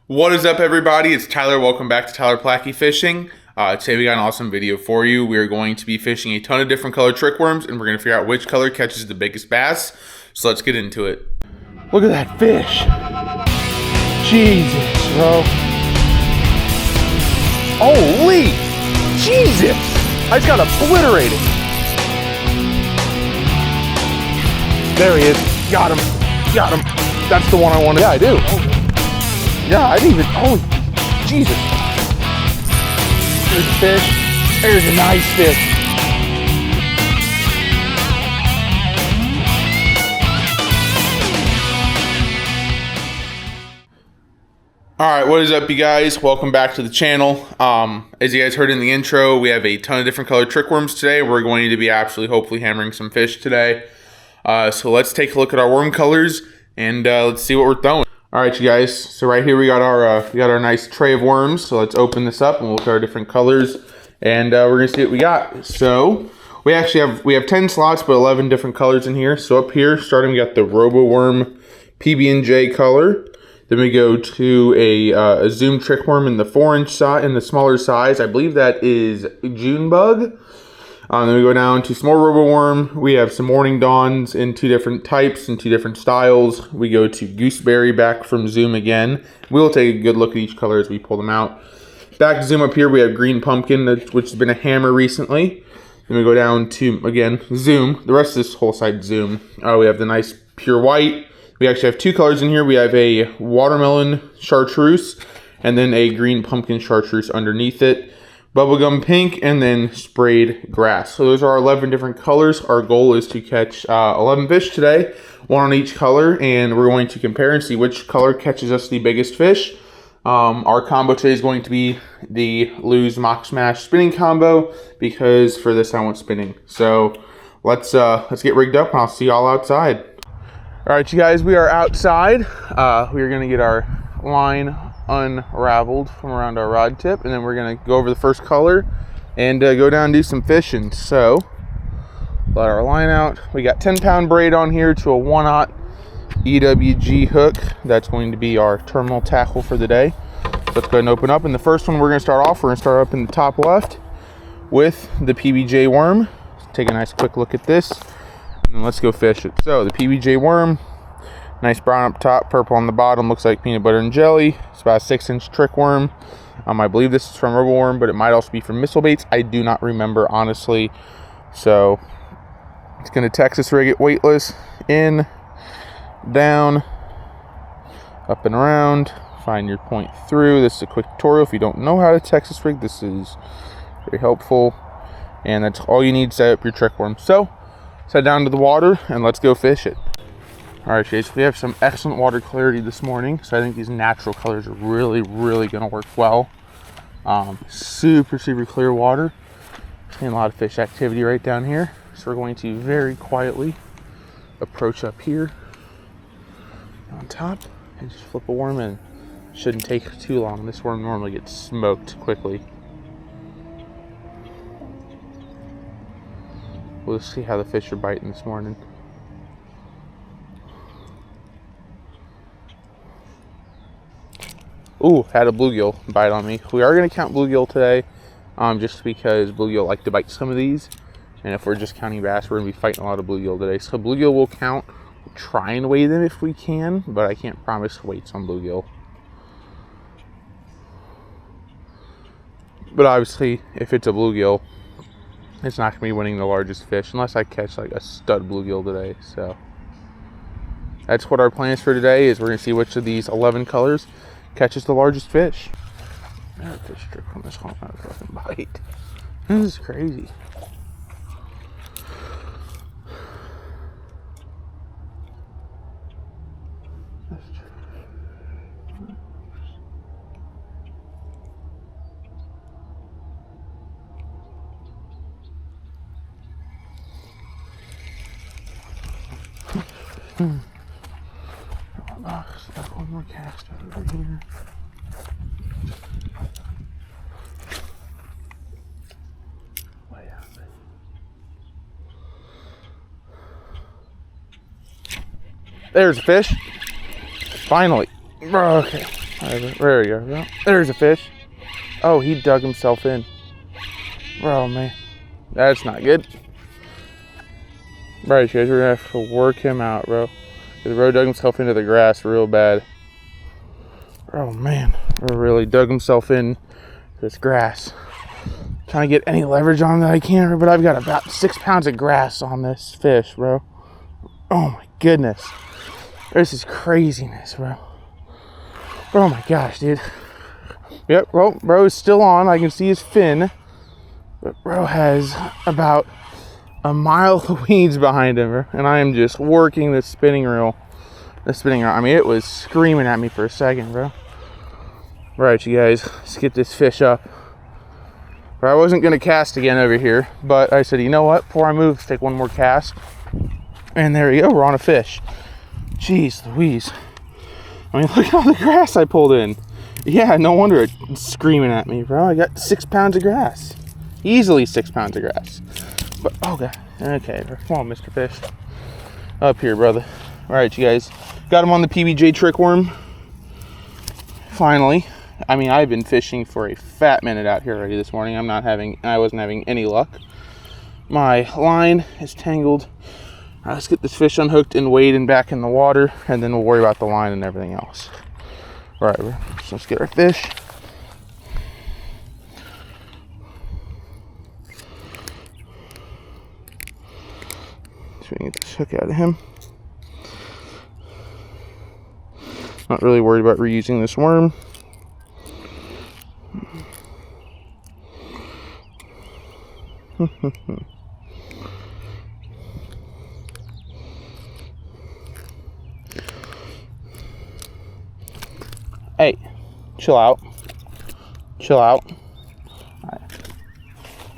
What is up, everybody? It's Tyler. Welcome back to Tyler Plackey Fishing. Today we got an awesome video for you. We are going to be fishing a ton of different color trick worms, and we're going to figure out which color catches the biggest bass. So let's get into it. Look at that fish. Jesus, bro. Holy Jesus! I just got obliterated. There he is. Got him. Got him. That's the one I wanted. Yeah, I do. Yeah, I didn't even. Holy Jesus. There's a fish. There's a nice fish. Alright, what is up, you guys? Welcome back to the channel. As you guys heard in the intro, we have a ton of different colored trick worms today. We're going to be absolutely, hopefully, hammering some fish today. So let's take a look at our worm colors and let's see what we're throwing. Alright, you guys, so right here we got our nice tray of worms. So let's open this up and we'll look at our different colors and we're gonna see what we got. So we have 10 slots but 11 different colors in here. So up here, starting, we got the RoboWorm PB&J color. Then we go to a Zoom trick worm in the 4-inch size, in the smaller size. I believe that is June bug. Then we go down to small RoboWorm. We have some Morning Dawns in 2 different types and 2 different styles. We go to Gooseberry back from Zoom again. We'll take a good look at each color as we pull them out. Back to Zoom up here, we have Green Pumpkin, which has been a hammer recently. Then we go down to, again, Zoom. The rest of this whole side, Zoom. We have the nice pure white. We actually have 2 colors in here. We have a watermelon chartreuse and then a green pumpkin chartreuse underneath it. Bubblegum pink and then sprayed grass. So those are our 11 different colors. Our goal is to catch 11 fish today, 1 on each color, and we're going to compare and see which color catches us the biggest fish. Our combo today is going to be the Lew's Mock Smash spinning combo because for this I want spinning. So let's get rigged up and I'll see y'all outside. All right, you guys, we are outside. We are gonna get our line unraveled from around our rod tip, and then we're gonna go over the first color and go down and do some fishing. So let our line out. We got 10-pound braid on here to a 1/0 EWG hook. That's going to be our terminal tackle for the day. So let's go ahead and open up. And the first one we're gonna start off, we're gonna start up in the top left with the PB&J worm. Let's take a nice quick look at this. And let's go fish it. So the PB&J worm, nice brown up top, purple on the bottom, looks like peanut butter and jelly. It's about a 6-inch trick worm. I believe this is from RoboWorm, but it might also be from Missile Baits. I do not remember, honestly. So it's gonna Texas rig it weightless, in, down, up and around. Find your point through. This is a quick tutorial. If you don't know how to Texas rig, this is very helpful. And that's all you need to set up your trick worm. So let's head down to the water and let's go fish it. All right, Chase, we have some excellent water clarity this morning, so I think these natural colors are really going to work well. Super clear water. Seeing a lot of fish activity right down here. So we're going to very quietly approach up here on top and just flip a worm in. Shouldn't take too long. This worm normally gets smoked quickly. We'll see how the fish are biting this morning. Ooh, had a bluegill bite on me. We are going to count bluegill today, just because bluegill like to bite some of these. And if we're just counting bass, we're going to be fighting a lot of bluegill today. So bluegill will count. We'll try and weigh them if we can, but I can't promise weights on bluegill. But obviously, if it's a bluegill, it's not going to be winning the largest fish unless I catch like a stud bluegill today. So that's what our plan is for today, is we're going to see which of these 11 colors catches the largest fish. Another fish trick from this one, not a fucking bite. This is crazy. Stuck one more cast over here. Way out there. There's a fish. Finally. Okay. There we go. There's a fish. Oh, he dug himself in. Oh, man. That's not good. Right, you guys, we're going to have to work him out, bro. The bro dug himself into the grass real bad. Oh, man. Bro really dug himself in this grass. Trying to get any leverage on that I can, but I've got about 6 pounds of grass on this fish, bro. Oh, my goodness. This is craziness, bro. Oh, my gosh, dude. Yep, well, bro is still on. I can see his fin. But bro has about a mile of weeds behind him, bro. And I am just working this spinning reel. I mean, it was screaming at me for a second, bro. Right, you guys, let's get this fish up. I wasn't going to cast again over here, but I said, you know what? Before I move, let's take one more cast. And there you go, we're on a fish. Jeez Louise. I mean, look at all the grass I pulled in. Yeah, no wonder it's screaming at me, bro. I got 6 pounds of grass. Easily 6 pounds of grass. But, oh, God. Okay, come on, Mr. Fish. Up here, brother. All right, you guys. Got him on the PBJ trick worm. Finally. I mean, I've been fishing for a fat minute out here already this morning. I wasn't having any luck. My line is tangled. All right, let's get this fish unhooked and weighed and back in the water, and then we'll worry about the line and everything else. All right, so let's get our fish. So we can get this hook out of him. Not really worried about reusing this worm. Hey, chill out. Chill out. All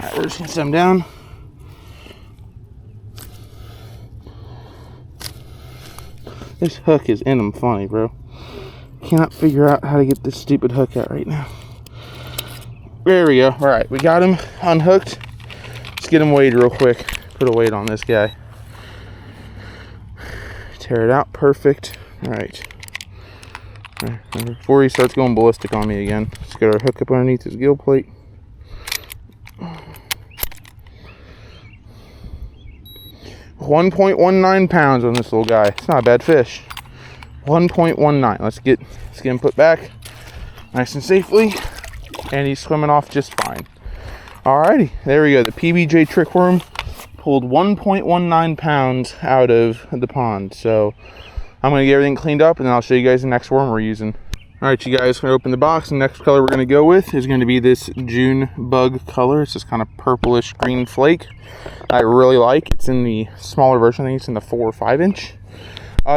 right, we're just gonna set him down. This hook is in him funny, bro. Cannot figure out how to get this stupid hook out right now. There we go. All right, we got him unhooked. Let's get him weighed real quick. Put a weight on this guy. Tear it out. Perfect. All right. Before he starts going ballistic on me again, let's get our hook up underneath his gill plate. 1.19 pounds on this little guy. It's not a bad fish. 1.19. Let's get him put back nice and safely, and he's swimming off just fine. Alrighty, there we go. The PBJ trick worm pulled 1.19 pounds out of the pond. So I'm going to get everything cleaned up, and then I'll show you guys the next worm we're using. Alright, you guys, we're going to open the box. The next color we're going to go with is going to be this June bug color. It's this kind of purplish green flake I really like. It's in the smaller version. I think it's in the 4 or 5 inch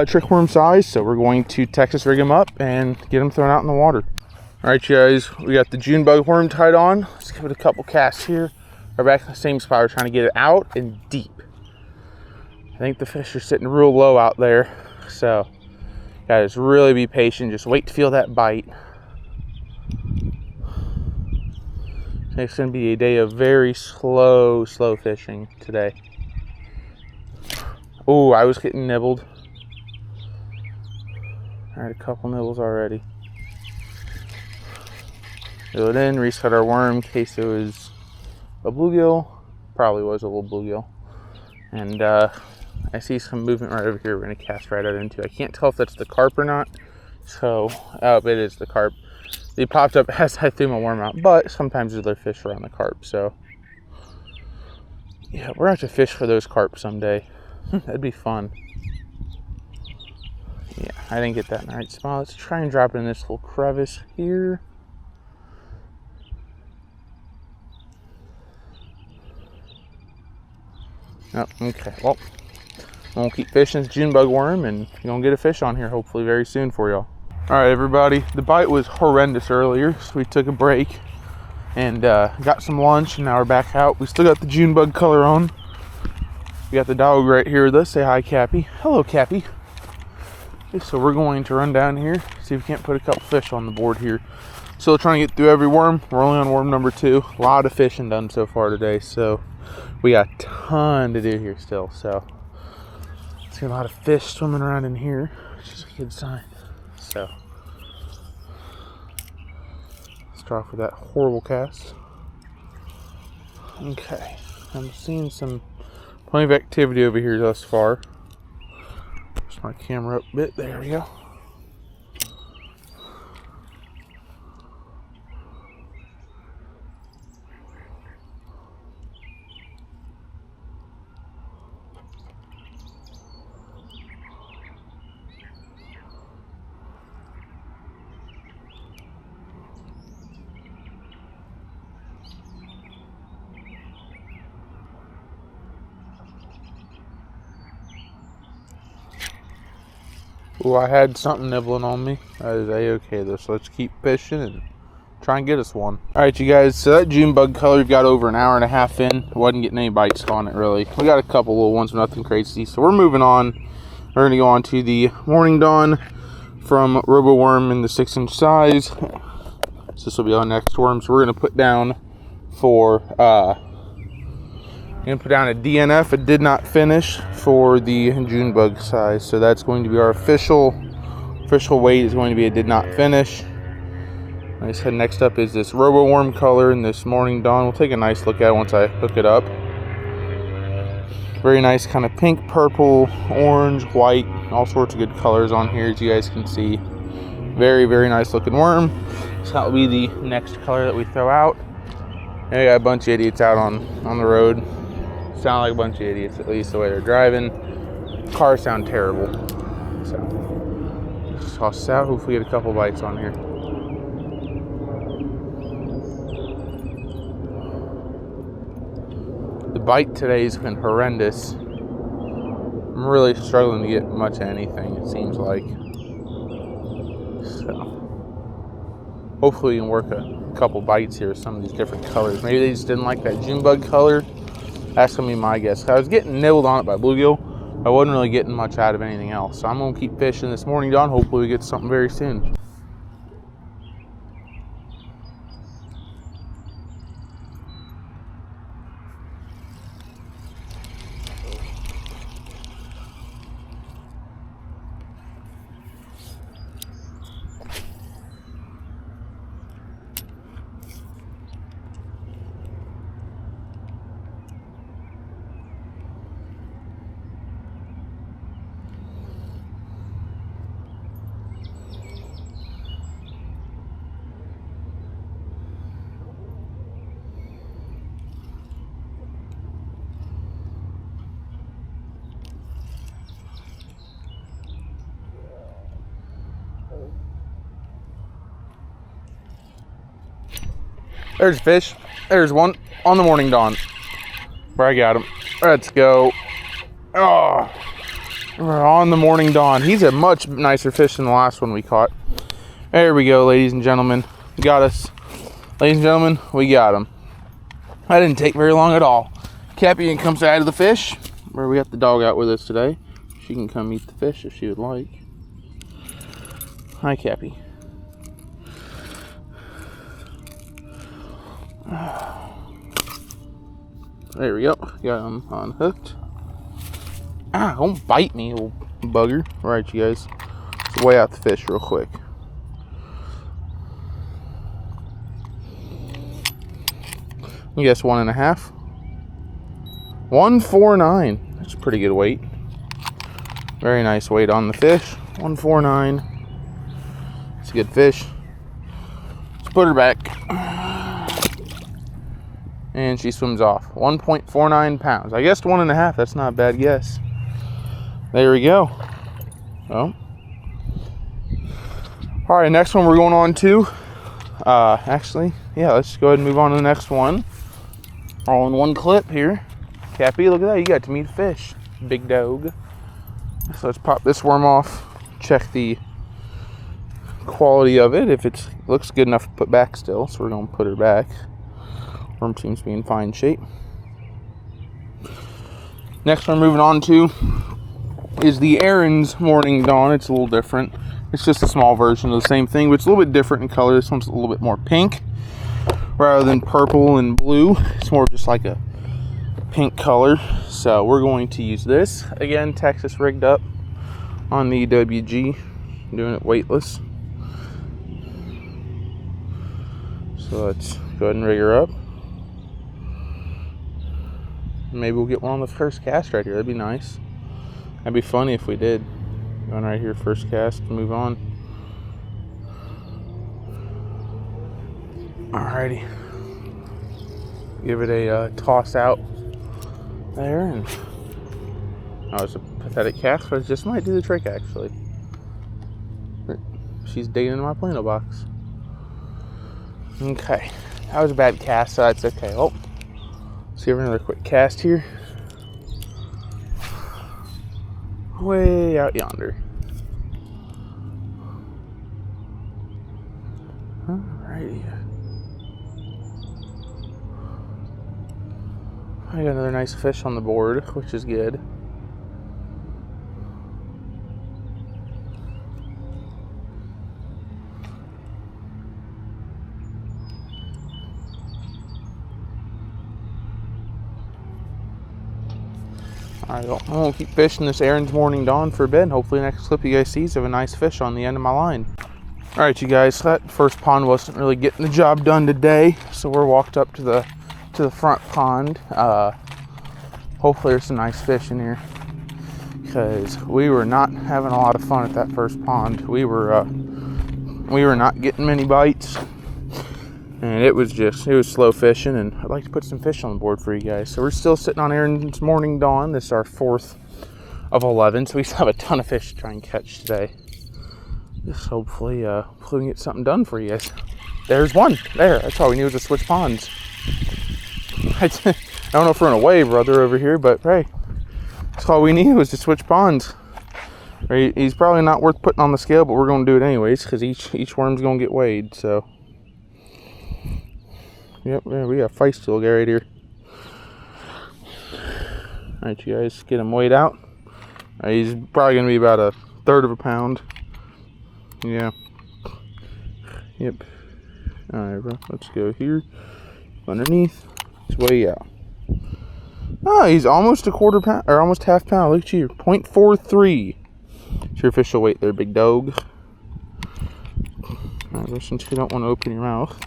trick worm size. So we're going to Texas rig them up and get them thrown out in the water. Alright, you guys, we got the June bug worm tied on. Let's give it a couple casts here. We're back in the same spot. We're trying to get it out and deep. I think the fish are sitting real low out there. So, guys, really be patient. Just wait to feel that bite. It's going to be a day of very slow fishing today. Oh, I was getting nibbled. All right, a couple nibbles already. Reel it in, reset our worm in case it was a bluegill. Probably was a little bluegill. And I see some movement right over here. We're going to cast right out into. I can't tell if that's the carp or not. So, oh, it is the carp. They popped up as I threw my worm out, but sometimes there's other fish around the carp. So, yeah, we're going to have to fish for those carp someday. That'd be fun. Yeah, I didn't get that in the right spot. Let's try and drop it in this little crevice here. Oh, okay, well, we'll keep fishing this June bug worm, and you're gonna get a fish on here hopefully very soon for y'all. All right, everybody, the bite was horrendous earlier, so we took a break and got some lunch, and now we're back out. We still got the June bug color on. We got the dog right here with us. Say hi, Cappy. Hello, Cappy. Okay, so we're going to run down here, see if we can't put a couple fish on the board here. Still trying to get through every worm. We're only on worm number 2. A lot of fishing done so far today, so we got a ton to do here still. So see a lot of fish swimming around in here, which is a good sign. So start off with that horrible cast. Okay, I'm seeing plenty of activity over here thus far. Just my camera up a bit. There we go. Ooh, I had something nibbling on me. That is a-okay though, so let's keep fishing and try and get us one. Alright you guys, so that June bug color, we've got over an hour and a half in. Wasn't getting any bites on it really. We got a couple little ones, but nothing crazy. So we're moving on. We're going to go on to the Morning Dawn from RoboWorm in the 6-inch size. So this will be our next worm. So we're going to put down for a DNF, a did not finish, for the June bug size. So that's going to be our official weight is going to be a did not finish. Like I said, next up is this RoboWorm color in this Morning Dawn. We'll take a nice look at it once I hook it up. Very nice kind of pink, purple, orange, white, all sorts of good colors on here, as you guys can see. Very, very nice looking worm. So that will be the next color that we throw out. And we got a bunch of idiots out on the road. Sound like a bunch of idiots, at least the way they're driving. Cars sound terrible. So just toss this out. Hopefully get a couple bites on here. The bite today's been horrendous. I'm really struggling to get much of anything, it seems like. So hopefully we can work a couple bites here with some of these different colors. Maybe they just didn't like that June bug color. That's gonna be my guess. I was getting nibbled on it by bluegill. I wasn't really getting much out of anything else. So I'm gonna keep fishing this Morning Dawn. Hopefully we get something very soon. There's a fish. There's one on the Morning Dawn. Where I got him. Let's go. Oh, we're on the Morning Dawn. He's a much nicer fish than the last one we caught. There we go, ladies and gentlemen. Got us. Ladies and gentlemen, we got him. That didn't take very long at all. Cappy can come say hi to the fish. Where we got the dog out with us today. She can come eat the fish if she would like. Hi, Cappy. There we go. Got him unhooked. Ah, don't bite me, old bugger. Alright, you guys. Let's weigh out the fish real quick. You guess 1.5. 149. That's a pretty good weight. Very nice weight on the fish. 149. It's a good fish. Let's put her back. And she swims off. 1.49 pounds. I guessed 1.5. That's not a bad guess. There we go. Oh. Alright, next one we're going on to. Actually, yeah, let's go ahead and move on to the next one. All in one clip here. Cappy, look at that. You got to meet a fish. Big dog. So let's pop this worm off. Check the quality of it. If it looks good enough to put back still. So we're going to put her back. Worm seems to be in fine shape. Next one we're moving on to is the Aaron's Morning Dawn. It's a little different. It's just a small version of the same thing, but it's a little bit different in color. This one's a little bit more pink rather than purple and blue. It's more just like a pink color. So we're going to use this. Again, Texas rigged up on the WG, doing it weightless. So let's go ahead and rig her up. Maybe we'll get one on the first cast right here. That'd be nice. That'd be funny if we did. Going right here, first cast, move on. Alrighty. Give it a toss out there, and that was a pathetic cast, but it just might do the trick actually. She's digging into my Plano box. Okay, that was a bad cast, so that's okay. Oh, let's give her another quick cast here. Way out yonder. Alrighty. I got another nice fish on the board, which is good. Alright, well, I'm gonna keep fishing this Aaron's Morning Dawn for a bit, and hopefully the next clip you guys see is of a nice fish on the end of my line. Alright, you guys, that first pond wasn't really getting the job done today, so we're walked up to the front pond. Hopefully there's some nice fish in here, because we were not having a lot of fun at that first pond. We were not getting many bites, and it was slow fishing, and I'd like to put some fish on the board for you guys. So we're still sitting on Aaron's Morning Dawn. This is our 4th of 11, so we still have a ton of fish to try and catch today. Just hopefully we can get something done for you guys. There's one. There. That's all we need was to switch ponds. I don't know if we're in a wave, brother, over here, but hey, that's all we needed was to switch ponds. He's probably not worth putting on the scale, but we're going to do it anyways, because each worm's going to get weighed, so. Yep, yeah, we got a feisty little guy right here. Alright, you guys, get him weighed out. He's probably going to be about 1/3 of a pound. Yeah. Yep. Alright, bro. Let's go here. Underneath. Let's weigh out. Oh, he's almost 1/4 pound, or almost 1/2 pound. Look at you. 0.43. It's your official weight there, big dog. Alright, since you don't want to open your mouth.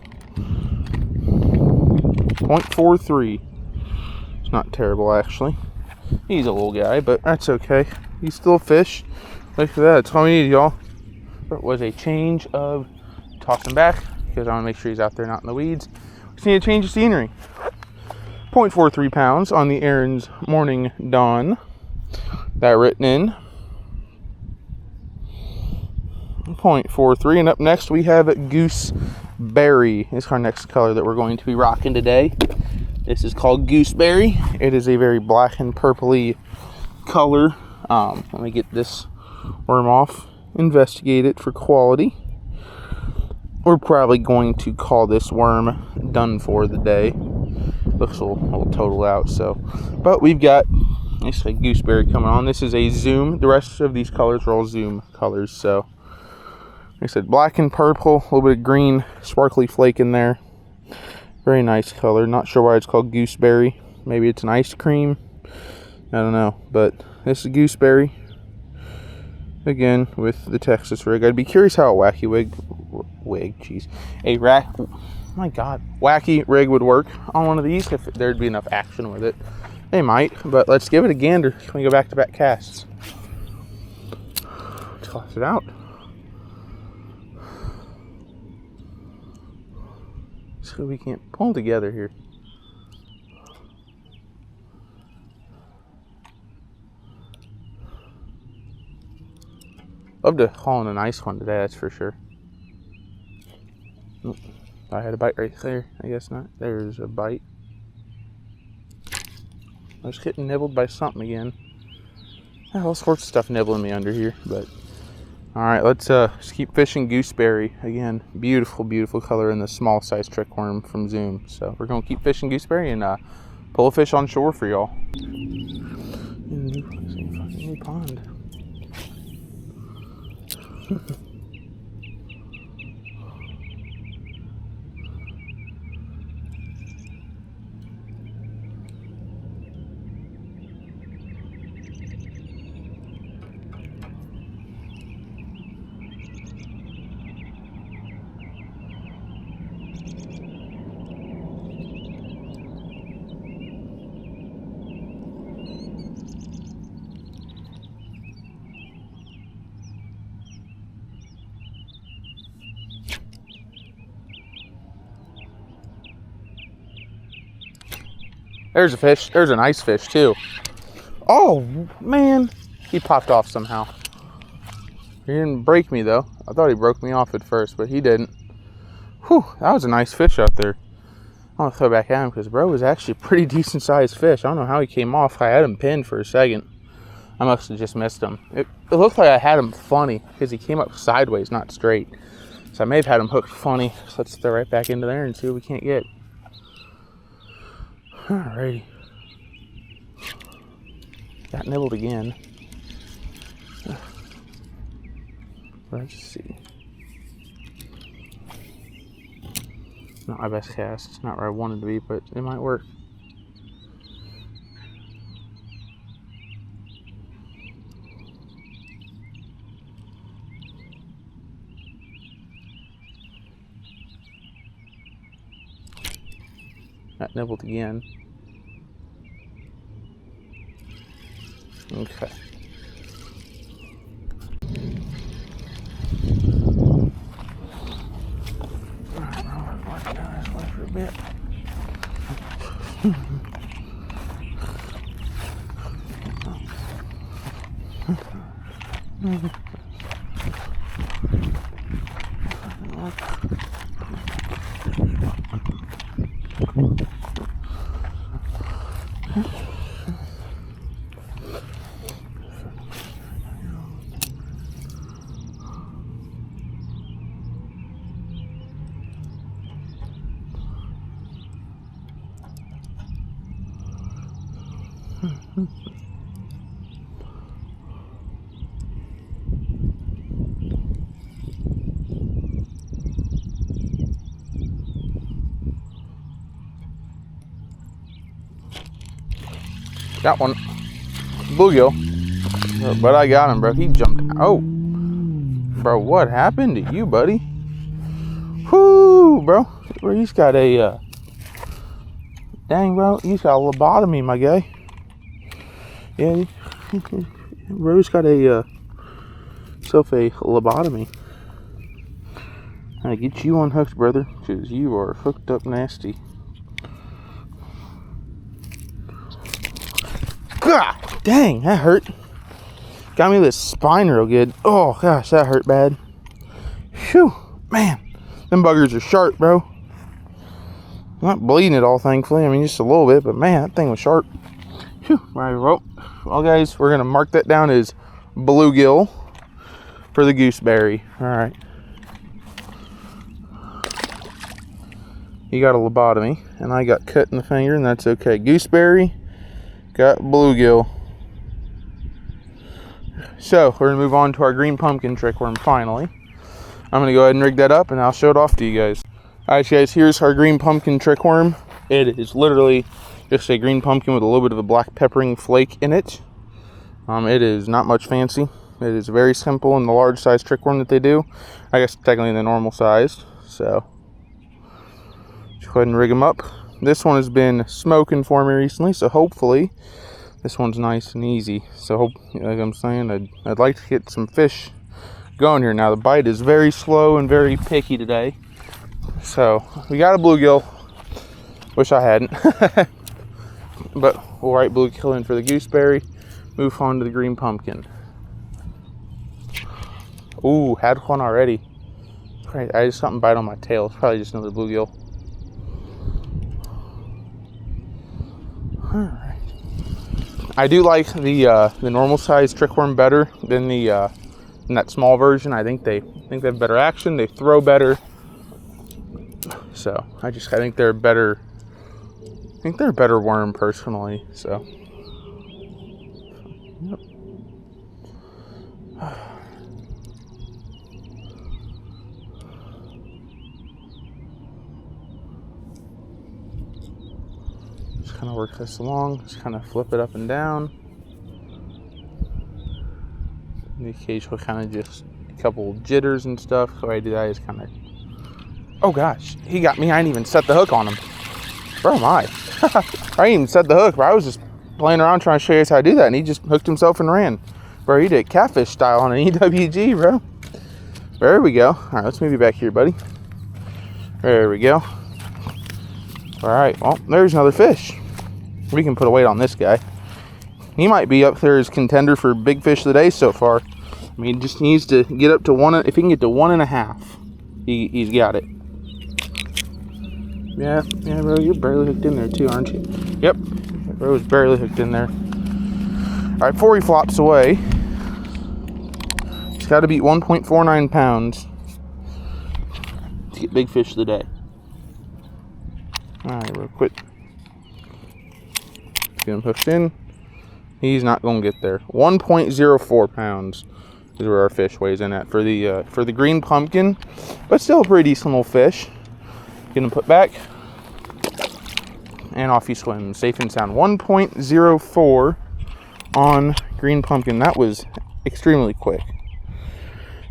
0.43. It's not terrible, actually. He's a little guy, but that's okay. He's still a fish. Look at that. That's all we need, y'all. It was a change of toss him back, because I want to make sure he's out there not in the weeds. We just need a change of scenery. 0.43 pounds on the Aaron's Morning Dawn. That written in. 0.43. And up next we have Gooseberry. This is our next color that we're going to be rocking today. This is called Gooseberry. It is a very black and purpley color. Let me get this worm off. Investigate it for quality. We're probably going to call this worm done for the day. Looks a little total out, so. But we've got, let's say, Gooseberry coming on. This is a Zoom. The rest of these colors are all Zoom colors, so. Like I said, black and purple, a little bit of green, sparkly flake in there. Very nice color. Not sure why it's called Gooseberry. Maybe it's an ice cream. I don't know, but this is Gooseberry. Again, with the Texas rig. I'd be curious how a wacky wacky rig would work on one of these, if there'd be enough action with it. They might, but let's give it a gander. Can we go back-to-back casts? Toss it out. So we can't pull together here. Love to haul in a nice one today, that's for sure. Oh, I had a bite right there. I guess not. There's a bite. I was getting nibbled by something again. All sorts of stuff nibbling me under here, but alright, let's just keep fishing Gooseberry. Again, beautiful, beautiful color in the small size trick worm from Zoom. So we're gonna keep fishing Gooseberry and pull a fish on shore for y'all. New pond. There's a fish. There's a nice fish too. Oh man, he popped off somehow. He didn't break me though. I thought he broke me off at first, but he didn't. Whew, that was a nice fish out there. I want to throw back at him because bro was actually a pretty decent sized fish. I don't know how he came off. I had him pinned for a second. I must have just missed him. It looked like I had him funny because he came up sideways, not straight. So I may have had him hooked funny. So let's throw right back into there and see what we can't get. Alrighty. Got nibbled again. Let's see. Not my best cast. It's not where I wanted to be, but it might work. Got nibbled again. Okay. For a bit. Got one. Bluegill. But I got him, bro. He jumped. Oh. Bro, what happened to you, buddy? Whoo, bro. Bro, he's got a... dang, bro. He's got a lobotomy, my guy. Yeah. Bro's got a... self a lobotomy. I get you unhooked, brother. Because you are hooked up nasty. God dang, that hurt. Got me this spine real good. Oh gosh, that hurt bad. Phew, man. Them buggers are sharp, bro. I'm not bleeding at all, thankfully. I mean, just a little bit, but man, that thing was sharp. Phew, right, well, guys, we're going to mark that down as bluegill for the gooseberry. All right. You got a lobotomy, and I got cut in the finger, and that's okay. Gooseberry. Got bluegill. So, we're going to move on to our green pumpkin trickworm finally. I'm going to go ahead and rig that up and I'll show it off to you guys. Alright guys, here's our green pumpkin trickworm. It is literally just a green pumpkin with a little bit of a black peppering flake in it. It is not much fancy. It is very simple in the large size trickworm that they do. I guess technically the normal size. So, just go ahead and rig them up. This one has been smoking for me recently, so hopefully this one's nice and easy. So, like I'm saying, I'd like to get some fish going here. Now, the bite is very slow and very picky today. So, we got a bluegill. Wish I hadn't. But we'll write bluegill in for the gooseberry. Move on to the green pumpkin. Ooh, had one already. I just something bite on my tail. It's probably just another bluegill. Alright. I do like the normal size trickworm better than the in that small version. I think they have better action. They throw better. So I think they're better. I think they're a better worm personally. So. Yep. Just kind of work this along. Just kind of flip it up and down. The occasional kind of just a couple jitters and stuff. So I do that is kind of. Oh gosh, he got me. I didn't even set the hook on him. Where am I? I didn't even set the hook, bro. I was just playing around trying to show you guys how to do that, and he just hooked himself and ran. Bro, he did catfish style on an EWG, bro. There we go. All right, let's move you back here, buddy. There we go. All right, well, there's another fish. we can put a weight on this guy. He might be up there as contender for big fish of the day so far. I mean, he just needs to get up to one. If he can get to 1.5, he's got it. Yeah, bro, you're barely hooked in there too, aren't you? Yep, bro's barely hooked in there. All right, before he flops away, he's got to beat 1.49 pounds to get big fish of the day. All right, bro, quit. Get him hooked in. He's not going to get there. 1.04 pounds is where our fish weighs in at for the green pumpkin, but still a pretty decent little fish. Get him put back, and off he swims, safe and sound. 1.04 on green pumpkin. That was extremely quick.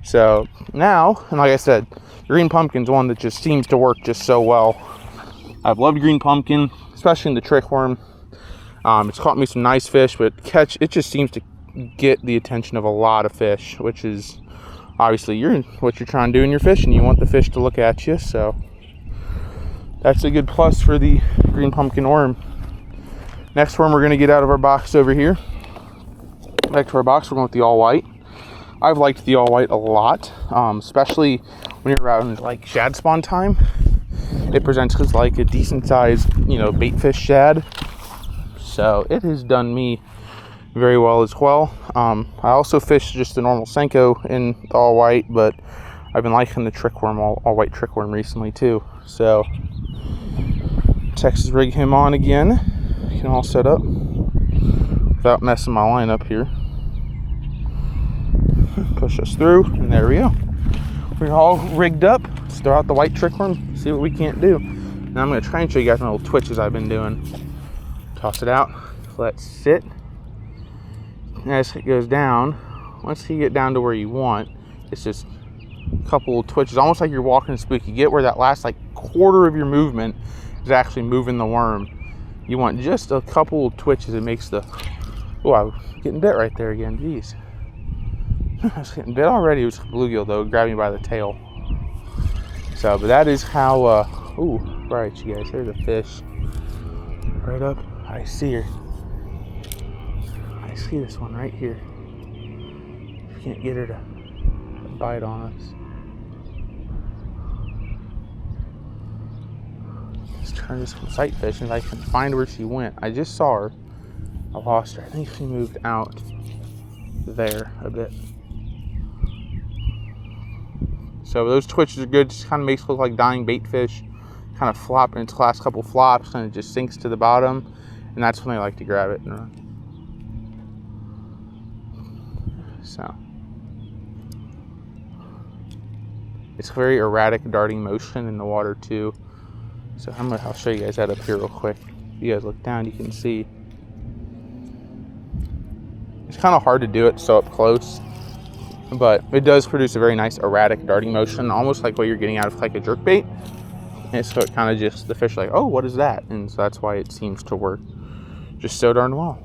So now, and like I said, green pumpkin's one that just seems to work just so well. I've loved green pumpkin, especially in the trick worm. It's caught me some nice fish, but it just seems to get the attention of a lot of fish, which is obviously what you're trying to do in your fishing. You want the fish to look at you, so that's a good plus for the green pumpkin worm. Next worm we're going to get out of our box over here. Back to our box, we're going with the all white. I've liked the all white a lot, especially when you're around like shad spawn time. It presents as like a decent sized, bait fish shad. So it has done me very well as well. I also fished just the normal Senko in the all white, but I've been liking the trick worm, all white trick worm recently too. So Texas rig him on again. You can all set up without messing my line up here. Push us through, and there we go. We're all rigged up. Let's throw out the white trick worm, see what we can't do. Now I'm going to try and show you guys my little twitches I've been doing. Toss it out, let it sit. As it goes down, once you get down to where you want, it's just a couple of twitches, almost like you're walking a spook. You get where that last like quarter of your movement is actually moving the worm. You want just a couple of twitches. It makes the, oh, I was getting bit right there again, jeez. I was getting bit already. It was bluegill though, grabbed me by the tail. So, but that is how, ooh, right, you guys, there's a fish. Right up, I see her. I see this one right here. You can't get her to bite on us. Just trying to do some sight fishing if I can find where she went. I just saw her. I lost her. I think she moved out there a bit. So those twitches are good. Just kind of makes it look like dying bait fish. Kind of flop in its last couple flops, and it just sinks to the bottom, and that's when they like to grab it and run. So it's very erratic darting motion in the water too. So I'll show you guys that up here real quick. If you guys look down, you can see it's kind of hard to do it so up close, but it does produce a very nice erratic darting motion, almost like what you're getting out of like a jerkbait. And so it kind of just, the fish are like, oh, what is that? And so that's why it seems to work just so darn well.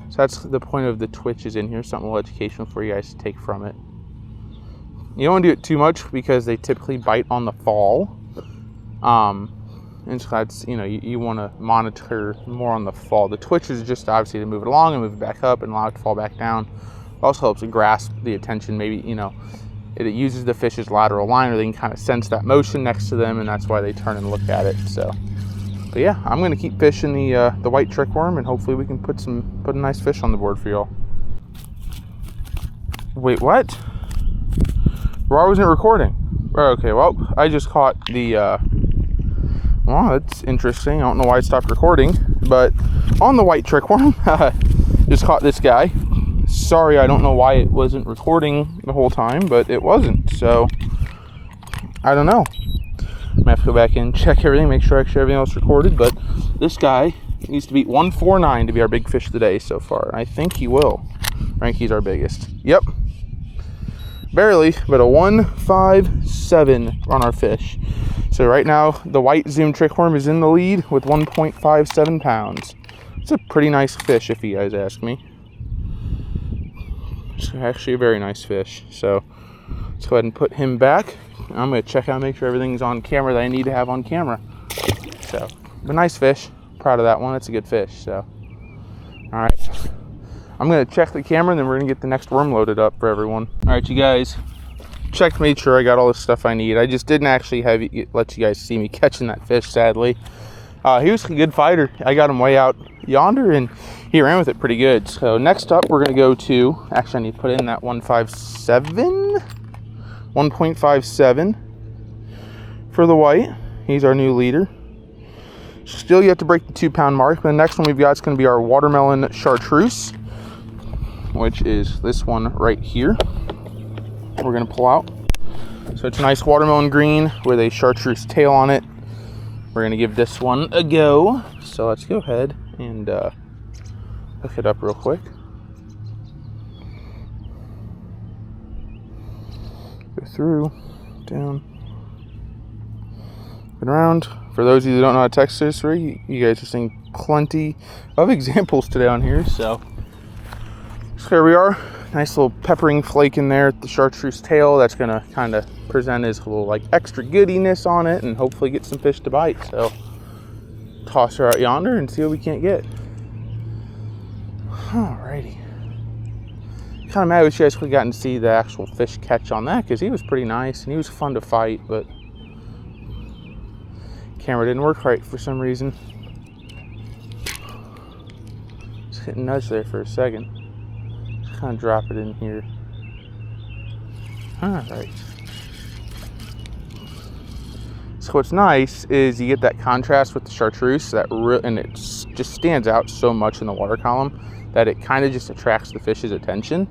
So that's the point of the twitches in here, something a little educational for you guys to take from it. You don't want to do it too much because they typically bite on the fall. And so that's, you want to monitor more on the fall. The twitch is just obviously to move it along and move it back up and allow it to fall back down. It also helps to grasp the attention. Maybe, it uses the fish's lateral line, or they can kind of sense that motion next to them, and that's why they turn and look at it. So, but yeah, I'm going to keep fishing the white trick worm, and hopefully we can put a nice fish on the board for y'all. Wait, what? Why wasn't it recording? Okay, well, I just caught the, well, that's interesting. I don't know why it stopped recording, but on the white trick worm, just caught this guy. Sorry, I don't know why it wasn't recording the whole time, but it wasn't, so I don't know. I'm gonna have to go back and check everything, make sure actually everything else recorded, but this guy needs to beat 149 to be our big fish of the day so far. I think he will. Frankie's our biggest. Yep. Barely, but a 157 on our fish. So right now, the white zoom trick worm is in the lead with 1.57 pounds. It's a pretty nice fish, if you guys ask me. It's actually a very nice fish. So let's go ahead and put him back. I'm going to check out, make sure everything's on camera that I need to have on camera. So, a nice fish. proud of that one. It's a good fish. So, all right. I'm going to check the camera and then we're going to get the next worm loaded up for everyone. All right, you guys. Checked, made sure I got all the stuff I need. I just didn't actually let you guys see me catching that fish, sadly. He was a good fighter. I got him way out yonder and he ran with it pretty good. So next up, we're going to go to, actually I need to put in that 1.57 for the white. He's our new leader. Still yet to break the 2 pound mark. The next one we've got is going to be our watermelon chartreuse, which is this one right here. We're going to pull out. So it's a nice watermelon green with a chartreuse tail on it. We're going to give this one a go. So let's go ahead and hook it up real quick. Go through, down, and around. For those of you that don't know how to text history, you guys are seeing plenty of examples today on here. So there we are. Nice little peppering flake in there at the chartreuse tail. That's going to kind of present as a little like extra goodiness on it and hopefully get some fish to bite. So toss her out yonder and see what we can't get. Alrighty. Kind of mad with you guys we gotten to see the actual fish catch on that because he was pretty nice and he was fun to fight, but camera didn't work right for some reason. Just hit nudge there for a second. Just kind of drop it in here. Alright. So what's nice is you get that contrast with the chartreuse and it just stands out so much in the water column that it kind of just attracts the fish's attention,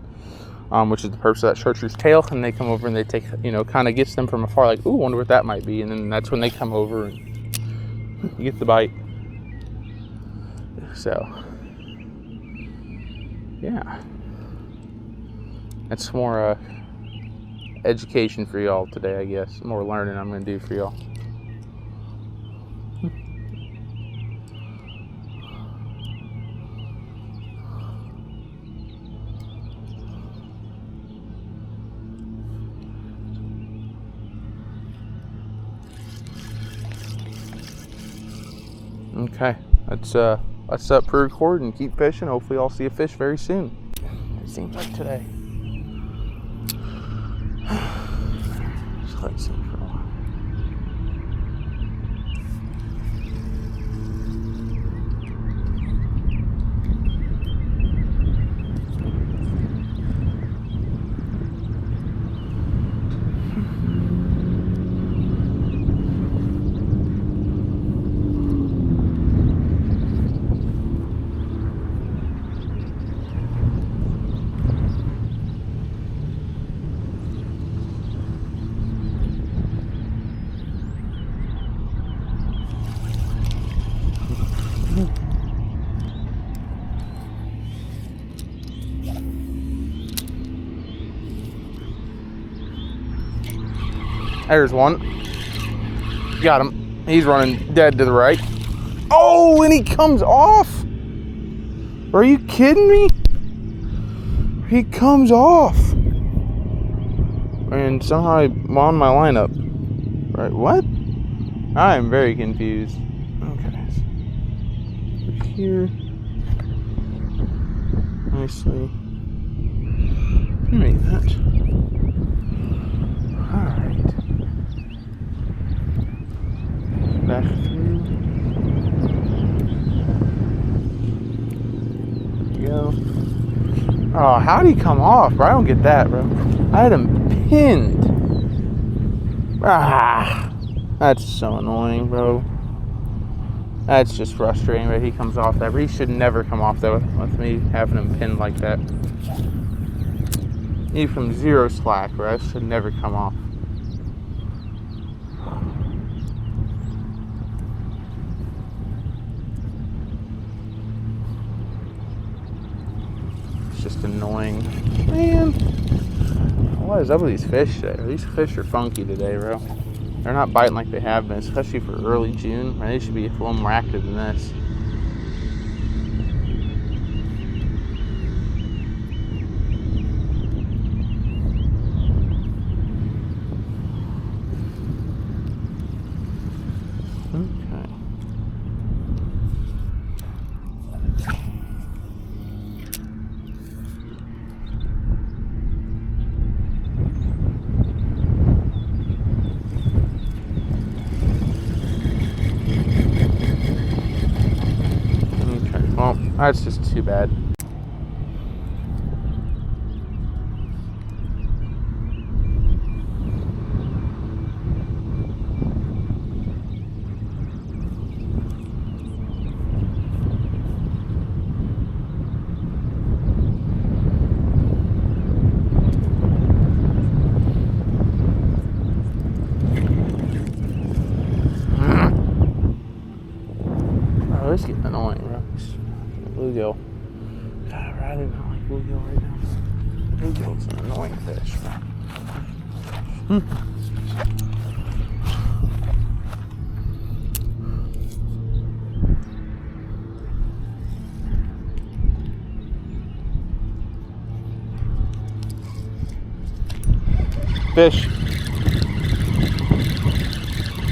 which is the purpose of that chartreuse tail. And they come over and they take, kind of gets them from afar, like, ooh, wonder what that might be. And then that's when they come over and you get the bite. So, yeah, that's more education for y'all today, I guess. More learning I'm going to do for y'all. Okay, let's pre-record and keep fishing. Hopefully I'll see a fish very soon. It seems like today. Just let it sit for a while. There's one. Got him. He's running dead to the right. Oh, and he comes off. Are you kidding me? He comes off. And somehow I'm on my lineup. Right, what? I am very confused. Okay. Over here. Nicely. Give me that. Alright. Back through. There we go. Oh, how'd he come off, bro? I don't get that, bro. I had him pinned. Ah, that's so annoying, bro. That's just frustrating that he comes off that. He should never come off that with me having him pinned like that. Even from zero slack, bro. That should never come off. Just annoying. Man, what is up with these fish today? These fish are funky today, bro. They're not biting like they have been, especially for early June. Man, they should be a little more active than this. That's just too bad. Oh, it's getting annoying, bro. Bluegill. God, I do not like bluegill right now. Bluegill's an annoying fish, bro. Fish.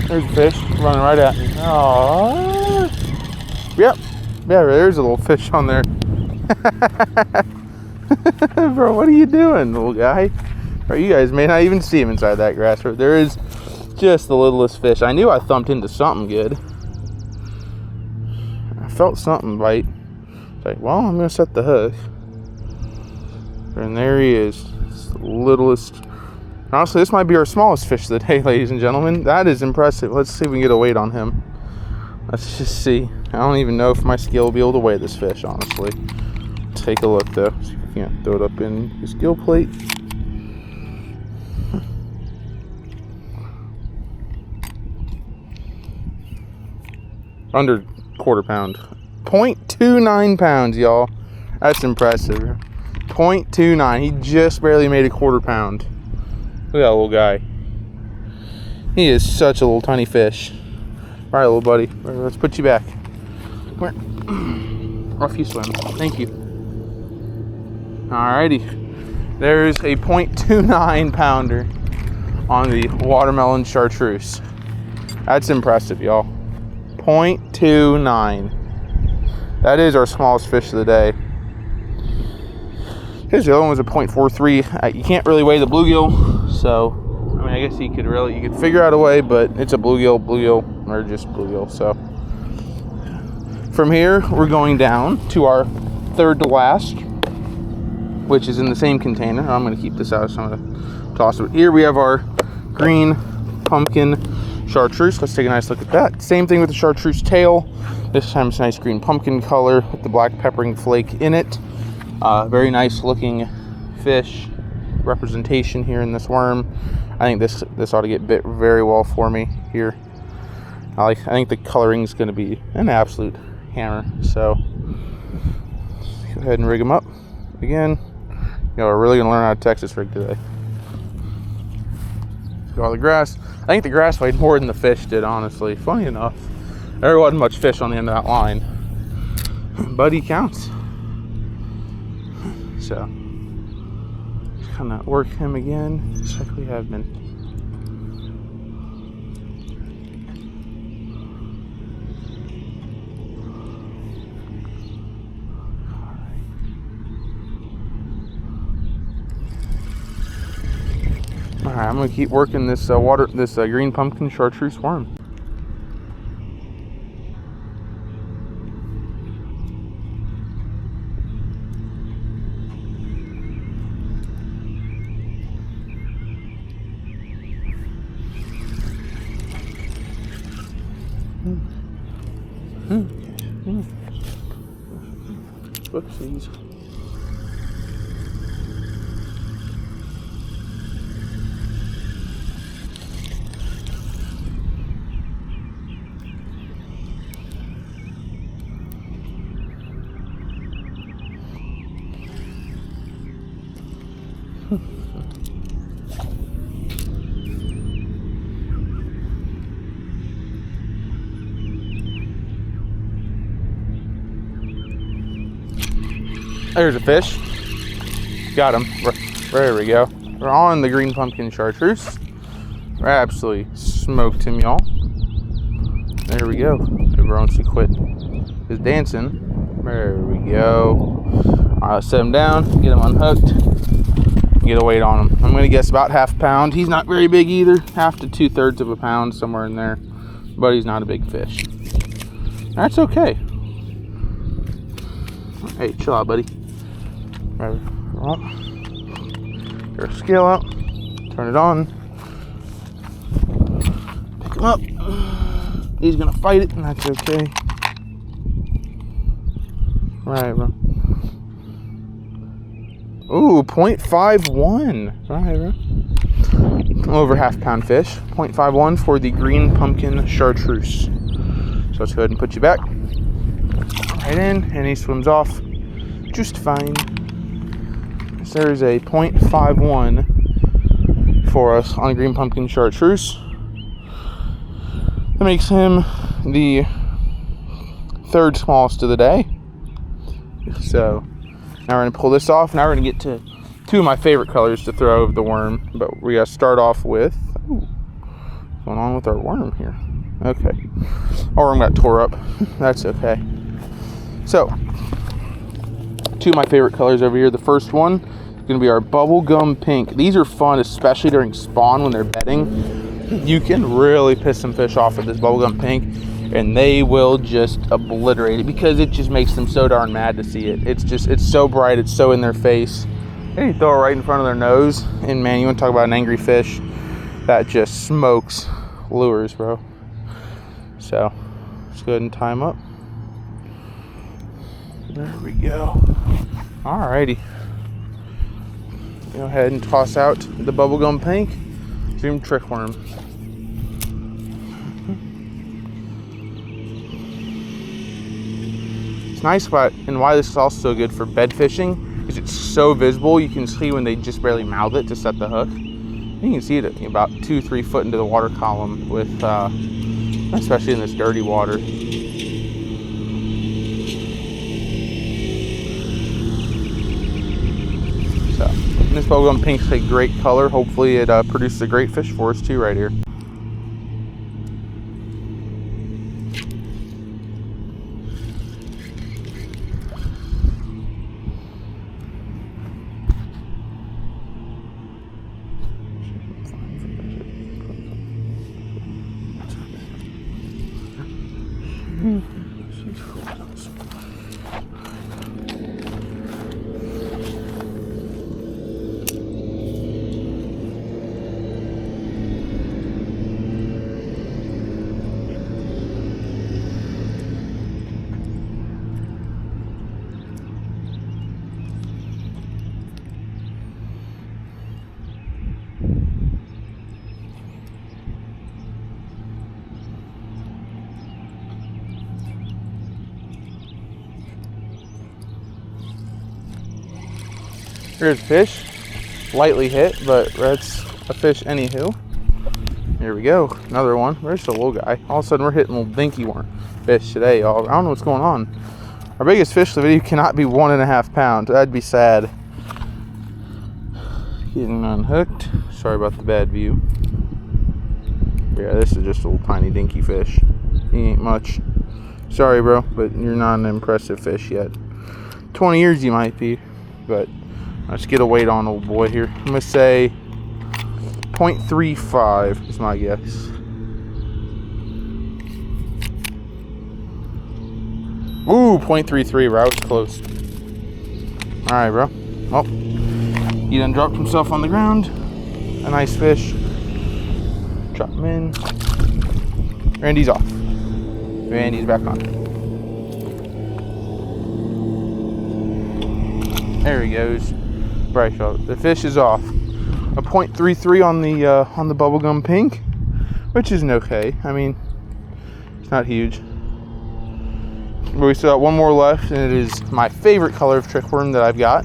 There's a fish running right at me. Aww. Yep. Yeah, there's a little fish on there. Bro, what are you doing, little guy? Bro, you guys may not even see him inside that grass. There is just the littlest fish. I knew I thumped into something good. I felt something bite. It's like, well, I'm going to set the hook. And there he is. It's the littlest. Honestly, this might be our smallest fish of the day, ladies and gentlemen. That is impressive. Let's see if we can get a weight on him. Let's just see. I don't even know if my scale will be able to weigh this fish, honestly. Take a look, though. See if we can't throw it up in his gill plate. Under quarter pound. 0.29 pounds, y'all. That's impressive. 0.29. He just barely made a quarter pound. Look at that little guy. He is such a little tiny fish. All right, little buddy. Let's put you back. Come here. Off you swim. Thank you. Alrighty. There's a 0.29 pounder on the watermelon chartreuse. That's impressive, y'all. 0.29. That is our smallest fish of the day. Here's the other one was a 0.43. You can't really weigh the bluegill, so I mean, I guess you could figure out a way, but it's a bluegill, or just bluegill. So from here, we're going down to our third to last, which is in the same container. I'm going to keep this out, so I'm going to toss it. Here we have our green pumpkin chartreuse. Let's take a nice look at that. Same thing with the chartreuse tail. This time it's a nice green pumpkin color with the black peppering flake in it. Very nice looking fish representation here in this worm. I think this ought to get bit very well for me here. I think the coloring is going to be an absolute hammer. So go ahead and rig them up again. We're really going to learn how to Texas rig today. Got all the grass. I think the grass weighed more than the fish did, honestly. Funny enough, there wasn't much fish on the end of that line, but he counts. So just kind of work him again, just like we have been. All right, I'm gonna keep working this green pumpkin chartreuse worm. Whoopsies. There's a fish. Got him. There we go. We're on the green pumpkin chartreuse. We're absolutely smoked him, y'all. There we go. Everyone wants to quit his dancing. There we go. All right, set him down, get him unhooked, get a weight on him. I'm gonna guess about half a pound. He's not very big either. Half to 2/3 of a pound, somewhere in there. But he's not a big fish. That's okay. Hey, chill out, buddy. Right. Well, get our scale out. Turn it on. Pick him up. He's gonna fight it, and that's okay. Right, bro. Ooh, 0.51. Right, bro. Over half-pound fish. 0.51 for the green pumpkin chartreuse. So let's go ahead and put you back. Right in, and he swims off just fine. So there's a 0.51 for us on green pumpkin chartreuse. That makes him the third smallest of the day. So now we're going to pull this off. Now we're going to get to two of my favorite colors to throw over the worm. But we got to start off with... Ooh, what's going on with our worm here? Okay. Our worm got tore up. That's okay. So, two of my favorite colors over here. The first one is going to be our bubblegum pink. These are fun, especially during spawn when they're bedding. You can really piss some fish off with this bubblegum pink, and they will just obliterate it because it just makes them so darn mad to see it. It's so bright, it's so in their face. And you throw it right in front of their nose, and man, you want to talk about an angry fish that just smokes lures, bro. So, let's go ahead and tie them up. There we go. Alrighty. Go ahead and toss out the bubblegum pink. Zoom trick worm. It's nice about, and why this is also so good for bed fishing, is it's so visible. You can see when they just barely mouth it to set the hook. You can see it about 2-3 foot into the water column with, especially in this dirty water. So, this bubblegum pink's a great color. Hopefully it produces a great fish for us too right here. Here's a fish, lightly hit, but that's a fish anywho. Here we go, another one. Where's the little guy? All of a sudden we're hitting little dinky fish today, y'all. I don't know what's going on. Our biggest fish of the video cannot be 1.5 pounds. That'd be sad. Getting unhooked. Sorry about the bad view. Yeah, this is just a little tiny dinky fish. He ain't much. Sorry, bro, but you're not an impressive fish yet. 20 years you might be, but let's get a weight on old boy here. I'm gonna say 0.35 is my guess. Ooh, 0.33, bro. I was close. Alright, bro. Well, he done dropped himself on the ground. A nice fish. Drop him in. Randy's off. Randy's back on. There he goes. Right, y'all. The fish is off. A 0.33 on the bubblegum pink, which is okay. I mean, it's not huge. But we still got one more left, and it is my favorite color of trick worm that I've got.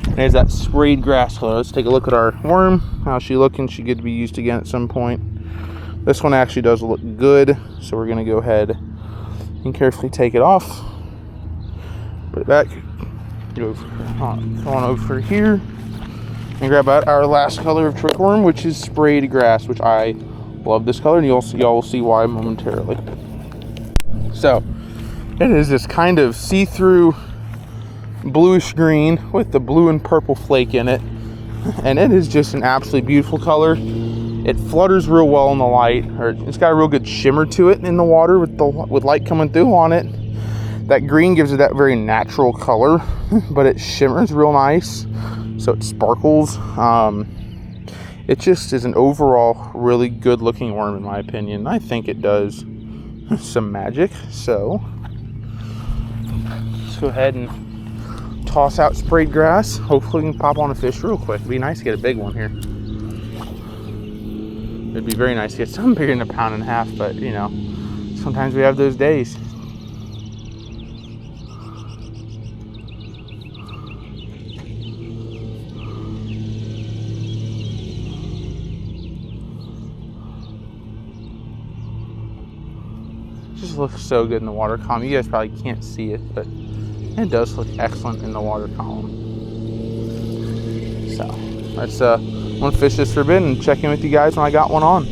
And it's that sprayed grass color. Let's take a look at our worm. How's she looking? She good to be used again at some point. This one actually does look good, so we're gonna go ahead and carefully take it off. Put it back. Go on over here and grab out our last color of trick worm, which is sprayed grass, which I love this color, and y'all will see why momentarily. So it is this kind of see-through bluish green with the blue and purple flake in it, and it is just an absolutely beautiful color. It flutters real well in the light, or it's got a real good shimmer to it in the water with light coming through on it. That green gives it that very natural color, but it shimmers real nice, so it sparkles. It just is an overall really good looking worm in my opinion. I think it does some magic, so let's go ahead and toss out sprayed grass. Hopefully we can pop on a fish real quick. It'd be nice to get a big one here. It'd be very nice to get something bigger than 1.5 pounds, but you know, sometimes we have those days. Just looks so good in the water column. You guys probably can't see it, but it does look excellent in the water column. So let's I'm gonna fish this for a bit and check in with you guys when I got one on.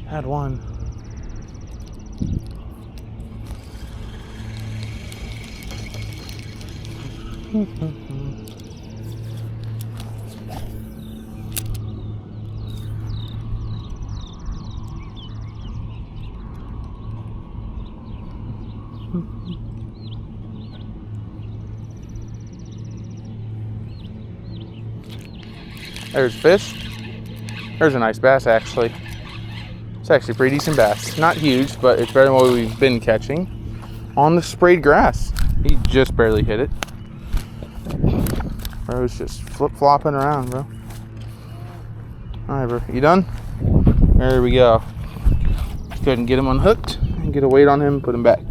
Had one. There's fish. There's a nice bass actually. It's actually a pretty decent bass. Not huge, but it's better than what we've been catching on the sprayed grass. He just barely hit it. Bro's just flip-flopping around, bro. Alright, bro. You done? There we go. Let's go ahead and get him unhooked and get a weight on him and put him back.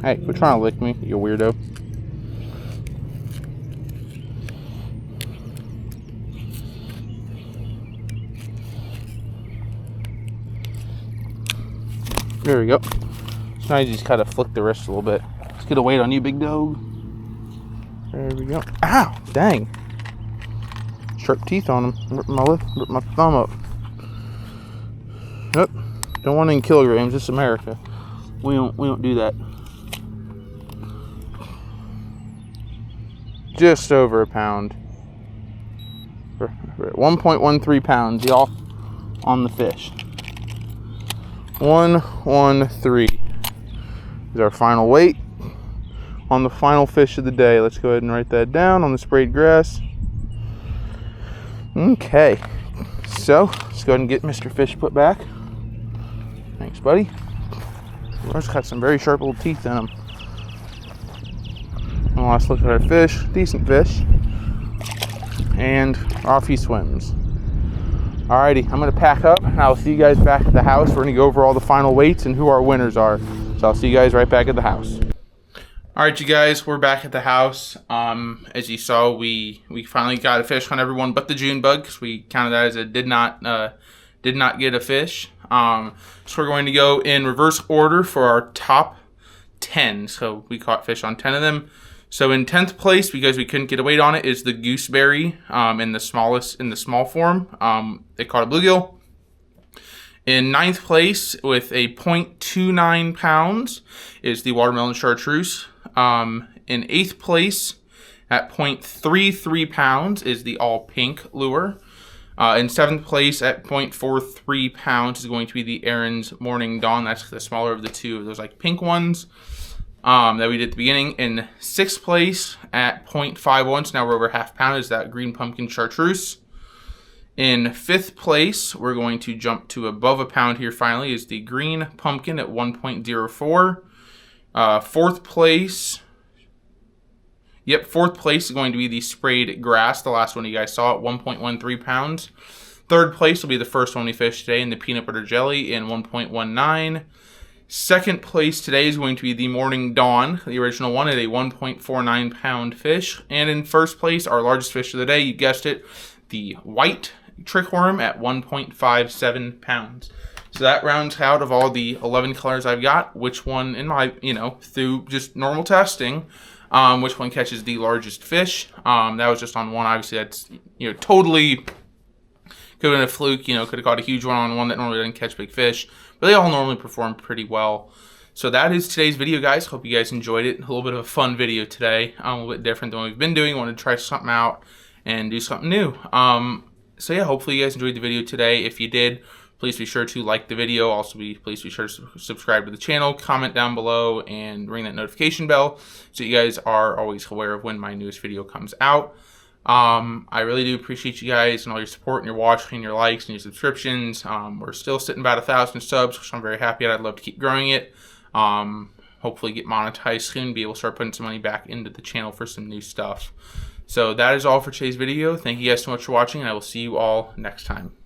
Hey, quit trying to lick me, you weirdo. There we go. So now you just kind of flick the wrist a little bit. Let's get a weight on you, big dog. There we go. Ow! Dang. Sharp teeth on him. Rip my thumb up. Nope. Don't want it in kilograms. It's America. We don't do that. Just over a pound. 1.13 pounds, y'all, on the fish. 113 is our final weight on the final fish of the day. Let's go ahead and write that down on the sprayed grass. Okay, so let's go ahead and get Mr. Fish put back. Thanks, buddy. He's got some very sharp little teeth in him. And let's look at our fish. Decent fish. And off he swims. Alrighty, I'm gonna pack up and I'll see you guys back at the house. We're gonna go over all the final weights and who our winners are. So I'll see you guys right back at the house. Alright, you guys, we're back at the house. As you saw, we finally got a fish on everyone but the June bug, because we counted that as a did not get a fish. So we're going to go in reverse order for our top 10. So we caught fish on 10 of them. So in 10th place, because we couldn't get a weight on it, is the gooseberry in the small form. They caught a bluegill. In 9th place, with a 0.29 pounds, is the watermelon chartreuse. In 8th place, at 0.33 pounds, is the all pink lure. In 7th place, at 0.43 pounds, is going to be the Aaron's Morning Dawn. That's the smaller of the two of those like pink ones that we did at the beginning. In 6th place, at 0.51, so now we're over half pound, is that green pumpkin chartreuse. In 5th place, we're going to jump to above a pound here finally, is the green pumpkin at 1.04. 4th place, fourth place is going to be the sprayed grass, the last one you guys saw, at 1.13 pounds. 3rd place will be the first one we fished today in the peanut butter jelly in 1.19. 2nd place today is going to be the Morning Dawn, the original one, at a 1.49 pound fish. And in 1st place, our largest fish of the day, you guessed it, the white trickworm at 1.57 pounds. So that rounds out of all the 11 colors I've got, which one, in my, through just normal testing, which one catches the largest fish. That was just on one, obviously that's, totally Could have been a fluke, you know, could have caught a huge one on one that normally doesn't catch big fish. But they all normally perform pretty well. So that is today's video, guys. Hope you guys enjoyed it. A little bit of a fun video today. A little bit different than what we've been doing. Wanted to try something out and do something new. So yeah, hopefully you guys enjoyed the video today. If you did, please be sure to like the video. Also, please be sure to subscribe to the channel, comment down below, and ring that notification bell so you guys are always aware of when my newest video comes out. I really do appreciate you guys and all your support and your watching and your likes and your subscriptions. We're still sitting about 1,000 subs, which I'm very happy at. I'd love to keep growing it. Hopefully get monetized soon, be able to start putting some money back into the channel for some new stuff. So that is all for today's video. Thank you guys so much for watching, and I will see you all next time.